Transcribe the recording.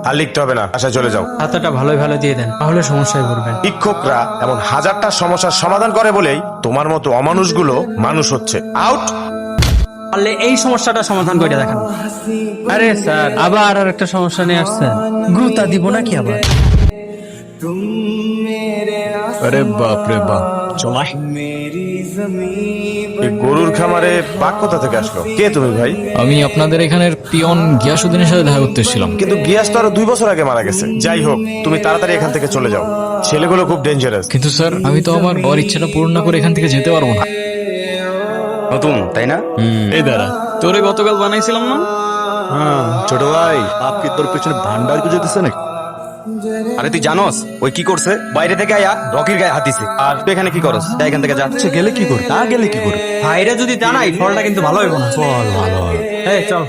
আর লিখতে হবে না, আশা চলে যাও। খাতাটা ভালোই ভালো দিয়ে দেন, তাহলে সমস্যায় পড়বেন। শিক্ষকরা এমন হাজারটা সমস্যার সমাধান করে বলেই তোমার মতো অমানুষগুলো মানুষ হচ্ছে। আউট। পারলে এই সমস্যাটা সমাধান করে দেখান। আরে স্যার, আবার আর একটা সমস্যা নিয়ে আসছেন। গুতা দিব নাকি আবার? আরে বাপ রে বাপ, চলাই। এই গরুর খামারে বাঘ কোথা থেকে আসলো? কে তুমি ভাই? আমি আপনাদের এখানের পিয়ন গিয়াসুদ্দিনের সাথে দেখা করতে এসেছিলাম। কিন্তু গিয়াস তো আরো 2 বছর আগে মারা গেছে। যাই হোক, তুমি তাড়াতাড়ি এখান থেকে চলে যাও, ছেলেগুলো খুব ডেঞ্জারাস। কিন্তু স্যার, আমি তো আমার বর ইচ্ছাটা পূর্ণ করে এখান থেকে যেতে পারবো না। নতুন তাই না? এই দাঁড়া, তোরে গতকাল বানাইছিলাম না? ছোট ভাই, আপনি তোর পেছনে ভান্ডার গুজেতেছে নাকি? আরে তুই জানোস ওই কি করছে? বাইরে থেকে আয়া রকির গায়ে হাত দিছে। আর তুই এখানে কি করস? যা এখান থেকে যা। আচ্ছা, গেলে কি করে? না গেলে কি করে? ভাইরা যদি জানাই ফলটা কিন্তু ভালো হইব না। বল ভালো। এই চল।